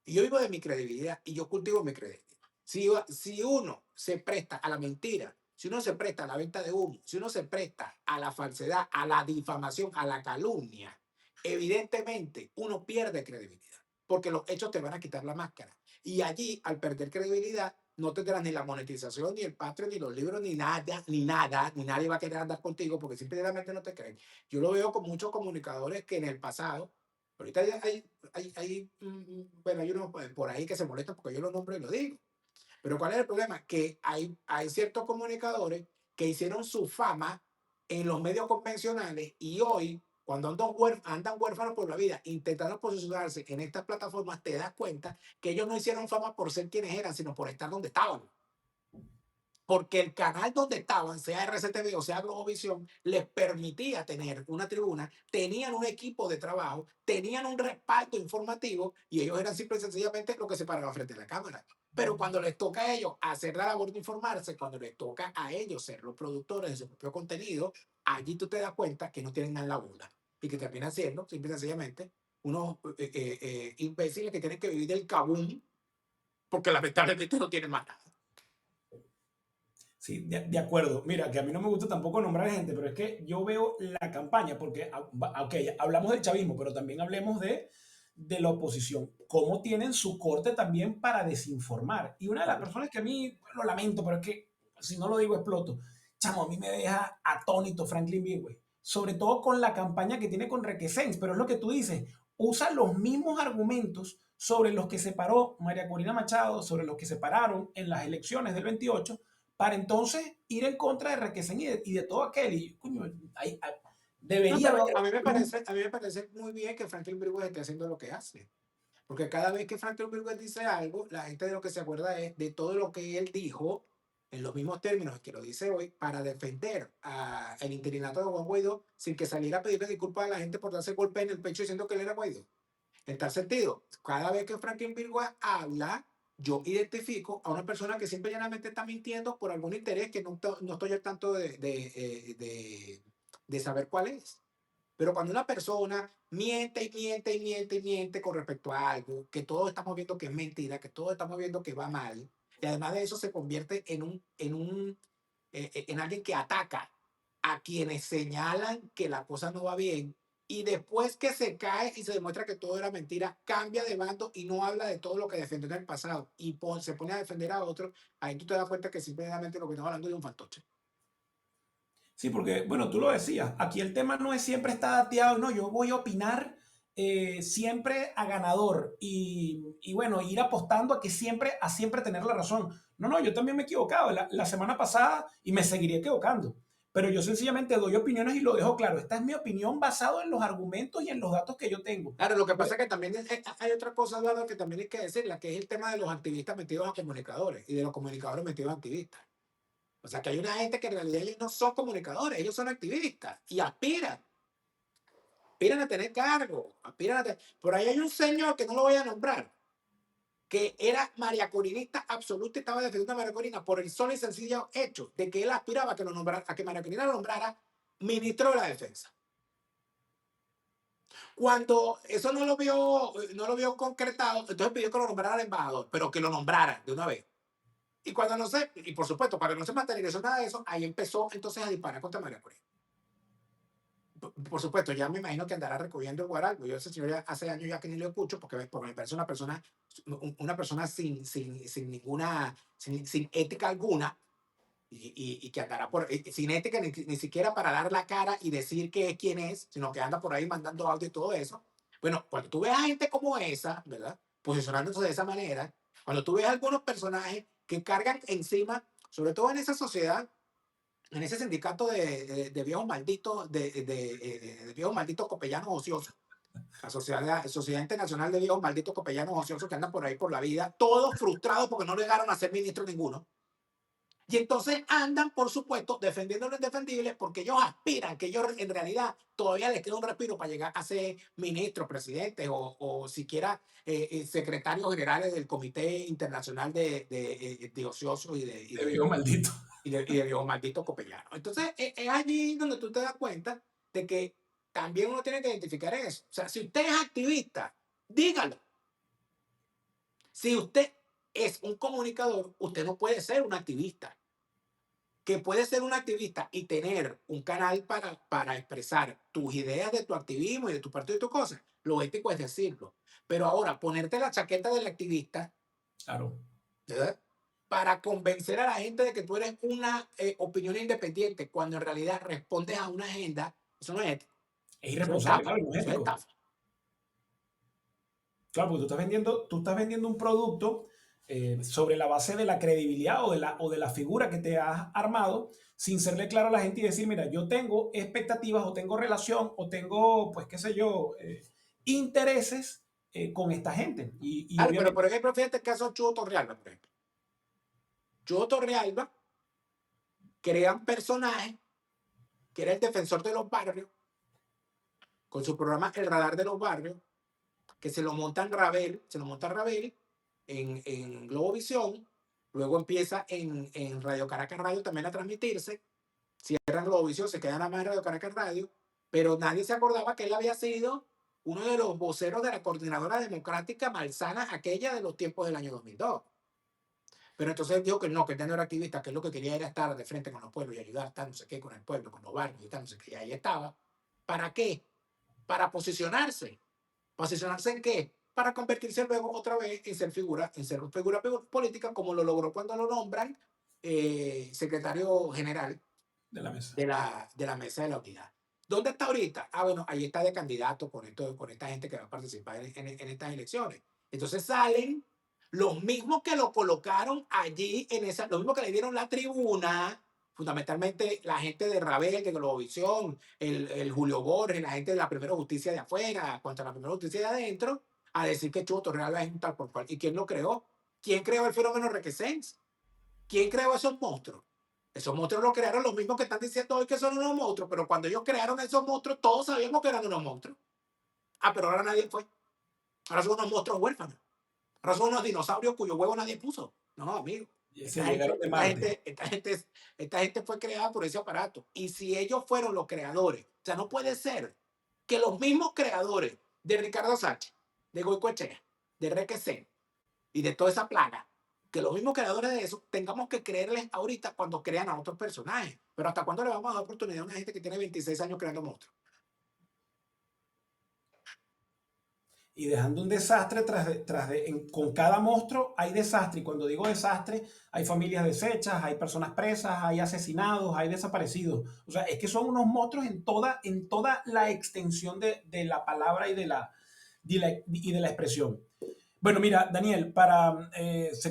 Y yo vivo de mi credibilidad y yo cultivo mi credibilidad. Si uno se presta a la mentira, si uno se presta a la venta de humo, si uno se presta a la falsedad, a la difamación, a la calumnia, evidentemente uno pierde credibilidad, porque los hechos te van a quitar la máscara. Y allí, al perder credibilidad, no tendrás ni la monetización, ni el Patreon, ni los libros, ni nada, ni nadie va a querer andar contigo porque simplemente no te creen. Yo lo veo con muchos comunicadores que en el pasado, ahorita ya bueno, hay unos por ahí que se molestan porque yo los nombro y lo digo. Pero ¿cuál es el problema? Que hay ciertos comunicadores que hicieron su fama en los medios convencionales y hoy, cuando andan huérfanos por la vida, intentando posicionarse en estas plataformas, te das cuenta que ellos no hicieron fama por ser quienes eran, sino por estar donde estaban. Porque el canal donde estaban, sea RCTV o sea Globovisión, les permitía tener una tribuna, tenían un equipo de trabajo, tenían un respaldo informativo y ellos eran simple y sencillamente lo que se paraban frente a la cámara. Pero cuando les toca a ellos hacer la labor de informarse, cuando les toca a ellos ser los productores de su propio contenido, allí tú te das cuenta que no tienen nada en la bola y que terminan siendo, simple y sencillamente, unos imbéciles que tienen que vivir del cabum porque lamentablemente no tienen más nada. Sí, de acuerdo. Mira, que a mí no me gusta tampoco nombrar gente, pero es que yo veo la campaña, porque, ok, hablamos del chavismo, pero también hablemos de la oposición, cómo tienen su corte también para desinformar. Y una de las Claro. personas que a mí, lo lamento, pero es que si no lo digo exploto, chamo, a mí me deja atónito Franklin Bigway, sobre todo con la campaña que tiene con Requesens, pero es lo que tú dices, usa los mismos argumentos sobre los que se paró María Corina Machado, sobre los que se pararon en las elecciones del 28, para entonces ir en contra de Requesens y de todo aquel. Y, coño, No, debería haber pero a mí me parece muy bien que Franklin Virgües esté haciendo lo que hace. Porque cada vez que Franklin Virgües dice algo, la gente de lo que se acuerda es de todo lo que él dijo, en los mismos términos que lo dice hoy, para defender el interinato de Juan Guaidó, sin que saliera a pedirle disculpas a la gente por darse golpe en el pecho diciendo que él era Guaidó. En tal sentido, cada vez que Franklin Virgües habla, yo identifico a una persona que simple y llanamente está mintiendo por algún interés que no estoy al tanto de saber cuál es. Pero cuando una persona miente y miente y miente y miente con respecto a algo, que todos estamos viendo que es mentira, que todos estamos viendo que va mal, y además de eso se convierte en alguien que ataca a quienes señalan que la cosa no va bien, y después que se cae y se demuestra que todo era mentira, cambia de bando y no habla de todo lo que defendió en el pasado y se pone a defender a otro, ahí tú te das cuenta que simplemente lo que estamos hablando es de un fantoche. Sí, porque, bueno, tú lo decías, aquí el tema no es siempre estar dateado, no, yo voy a opinar siempre a ganador y bueno, ir apostando a siempre tener la razón. No, yo también me he equivocado la semana pasada y me seguiría equivocando. pero yo sencillamente doy opiniones y lo dejo claro. Esta es mi opinión basado en los argumentos y en los datos que yo tengo. Claro, lo que pasa es que también hay otra cosa, Eduardo, que también hay que decirla, que es el tema de los activistas metidos a comunicadores y de los comunicadores metidos a activistas. O sea, que hay una gente que en realidad ellos no son comunicadores, ellos son activistas y aspiran a tener cargo, Por ahí hay un señor que no lo voy a nombrar, que era mariacorinista absoluto y estaba defendiendo a María Corina por el solo y sencillo hecho de que él aspiraba a que, a que María Corina lo nombrara ministro de la Defensa. Cuando eso no lo vio concretado, entonces pidió que lo nombrara embajador, pero que lo nombrara de una vez. Y cuando no sé, y por supuesto, para que no se materializó nada de eso, ahí empezó entonces a disparar contra María Corina. Por supuesto, ya me imagino que andará recogiendo el guaral. Yo ese señor ya hace años ya que ni lo escucho porque me parece una persona sin ninguna, sin ética alguna y que andará sin ética ni siquiera para dar la cara y decir que es quién es, sino que anda por ahí mandando audio y todo eso. Bueno, cuando tú ves a gente como esa, ¿verdad? Posicionándose de esa manera, cuando tú ves a algunos personajes que cargan encima, sobre todo en esa sociedad, en ese sindicato de viejos malditos, de viejos malditos copellanos ociosos, la Sociedad Internacional de Viejos Malditos Copellanos Ociosos que andan por ahí por la vida, todos frustrados porque no llegaron a ser ministro ninguno. Y entonces andan, por supuesto, defendiendo lo indefendible porque ellos aspiran, que ellos en realidad todavía les queda un respiro para llegar a ser ministros, presidentes o siquiera secretarios generales del Comité Internacional de Ociosos De viejo maldito. y de viejos malditos copellanos. Entonces es allí donde tú te das cuenta de que también uno tiene que identificar eso. O sea, si usted es activista, dígalo. Si usted es un comunicador, usted no puede ser un activista. Que puede ser un activista y tener un canal para expresar tus ideas de tu activismo y de tu partido y tu cosa. Lo ético es decirlo. Pero ahora, ponerte la chaqueta del activista, Claro. ¿verdad? Para convencer a la gente de que tú eres una opinión independiente, cuando en realidad respondes a una agenda, eso no es ético. Es Eso es irresponsable, estafa. claro, no es Eso es ético. estafa. Claro, porque tú estás vendiendo un producto sobre la base de la credibilidad o de la figura que te has armado, sin serle claro a la gente y decir, mira, yo tengo expectativas o tengo relación o tengo, pues qué sé yo, intereses con esta gente. Y Claro, pero obviamente, por ejemplo, fíjate el caso de Chugo Torrealba, por ejemplo. Chugo Torrealba crea un personaje que era el defensor de los barrios, con su programa El Radar de los Barrios, que se lo monta Ravel en Globovisión, luego empieza en Radio Caracas Radio también a transmitirse, cierran Globovisión, se queda nada más en Radio Caracas Radio, pero nadie se acordaba que él había sido uno de los voceros de la Coordinadora Democrática Malsana, aquella de los tiempos del año 2002. Pero entonces él dijo que no era activista, que lo que quería era estar de frente con los pueblos y ayudar, tal, no sé qué, con el pueblo, con los barrios y tal, no sé qué, y ahí estaba. ¿Para qué? Para posicionarse. ¿Posicionarse en qué? Para convertirse luego otra vez en ser figura política, como lo logró cuando lo nombran secretario general de la mesa. de la Mesa de la Unidad. ¿Dónde está ahorita? Ah, bueno, ahí está de candidato con esta gente que va a participar en estas elecciones. Entonces salen los mismos que lo colocaron allí, los mismos que le dieron la tribuna, fundamentalmente la gente de Rabel, de Globovisión, el Julio Borges, la gente de la Primera Justicia de afuera, contra la Primera Justicia de adentro, a decir que Chugo Torrealba es un tal por cual. ¿Y quién lo creó? ¿Quién creó el fenómeno Requesens? ¿Quién creó esos monstruos? Esos monstruos los crearon los mismos que están diciendo hoy que son unos monstruos, pero cuando ellos crearon esos monstruos, todos sabíamos que eran unos monstruos. Ah, pero ahora nadie fue. Ahora son unos monstruos huérfanos. Ahora son unos dinosaurios cuyo huevo nadie puso. No, amigo. Se llegaron de Marte. Esta gente fue creada por ese aparato. Y si ellos fueron los creadores, o sea, no puede ser que los mismos creadores de Ricardo Sánchez, de Goicoechea, de Requesén y de toda esa plaga, que los mismos creadores de eso tengamos que creerles ahorita cuando crean a otros personajes. Pero ¿hasta cuándo le vamos a dar oportunidad a una gente que tiene 26 años creando monstruos? Y dejando un desastre con cada monstruo hay desastre. Y cuando digo desastre, hay familias deshechas, hay personas presas, hay asesinados, hay desaparecidos. O sea, es que son unos monstruos en toda la extensión de la palabra y de la expresión. Bueno, mira, Daniel,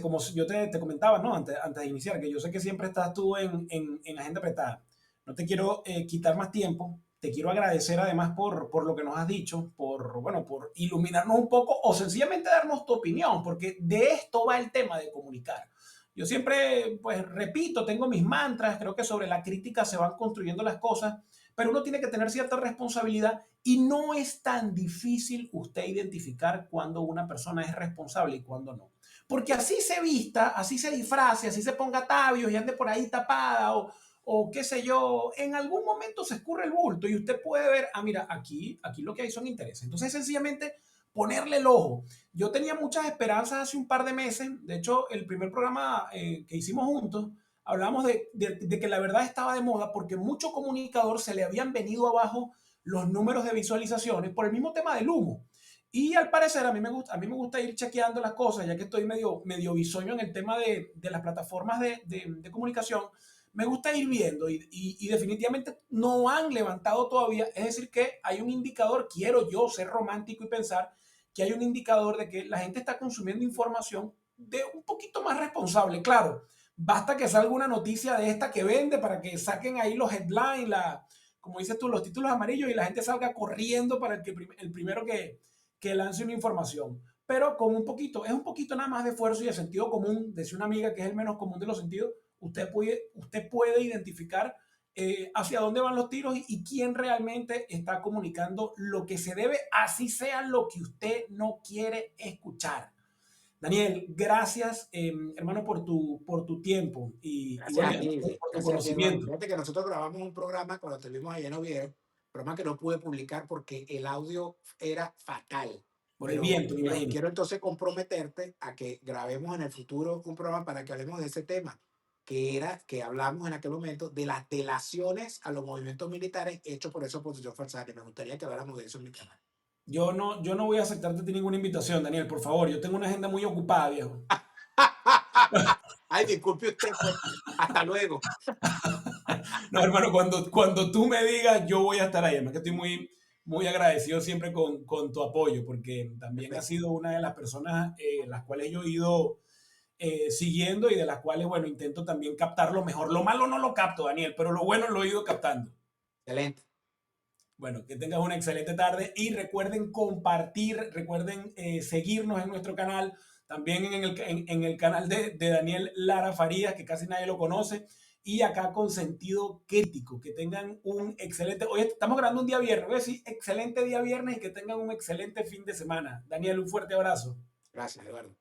como yo te comentaba, ¿no? Antes de iniciar, que yo sé que siempre estás tú en agenda apretada. No te quiero quitar más tiempo. Te quiero agradecer además por lo que nos has dicho, bueno, por iluminarnos un poco o sencillamente darnos tu opinión, porque de esto va el tema de comunicar. Yo siempre, pues, repito, tengo mis mantras, creo que sobre la crítica se van construyendo las cosas, pero uno tiene que tener cierta responsabilidad y no es tan difícil usted identificar cuando una persona es responsable y cuando no. Porque así se vista, así se disfrace, así se ponga atavios y ande por ahí tapada o qué sé yo, en algún momento se escurre el bulto y usted puede ver, mira, aquí lo que hay son intereses. Entonces, sencillamente ponerle el ojo. Yo tenía muchas esperanzas hace un par de meses, de hecho, el primer programa que hicimos juntos, hablábamos de que la verdad estaba de moda porque mucho comunicador se le habían venido abajo los números de visualizaciones por el mismo tema del humo. Y al parecer a mí me gusta ir chequeando las cosas, ya que estoy medio bisoño en el tema de las plataformas de comunicación, me gusta ir viendo y definitivamente no han levantado todavía, es decir, que hay un indicador, quiero yo ser romántico y pensar que hay un indicador de que la gente está consumiendo información de un poquito más responsable, claro, basta que salga una noticia de esta que vende para que saquen ahí los headlines, como dices tú, los títulos amarillos y la gente salga corriendo para el primero que lance una información. Pero con es un poquito nada más de esfuerzo y de sentido común, decía una amiga que es el menos común de los sentidos, usted puede identificar hacia dónde van los tiros y quién realmente está comunicando lo que se debe, así sea lo que usted no quiere escuchar. Daniel, gracias, hermano, por tu tiempo y bueno, por tu Gracias a ti, Eduardo. conocimiento. Fíjate que nosotros grabamos un programa cuando estuvimos allá en Oviedo, programa que no pude publicar porque el audio era fatal. Por el Pero viento, me quiero, imagino. quiero entonces comprometerte a que grabemos en el futuro un programa para que hablemos de ese tema, que era que hablamos en aquel momento de las delaciones a los movimientos militares hechos por esa oposición falsaria. Me gustaría que habláramos de eso en mi canal. Yo no voy a aceptarte ninguna invitación, Daniel, por favor. Yo tengo una agenda muy ocupada, viejo. Ay, disculpe usted, pues. Hasta luego. No, hermano, cuando tú me digas, yo voy a estar ahí. Además que estoy muy agradecido siempre con tu apoyo, porque también has Perfecto. sido una de las personas las cuales yo he ido siguiendo y de las cuales, bueno, intento también captar lo mejor. Lo malo no lo capto, Daniel, pero lo bueno lo he ido captando. Excelente. Bueno, que tengas una excelente tarde y recuerden compartir, recuerden seguirnos en nuestro canal, también en el canal de Daniel Lara Farías, que casi nadie lo conoce, y acá con sentido crítico. Que tengan un excelente, hoy estamos grabando un día viernes, voy a decir excelente día viernes y que tengan un excelente fin de semana. Daniel, un fuerte abrazo. Gracias, Eduardo.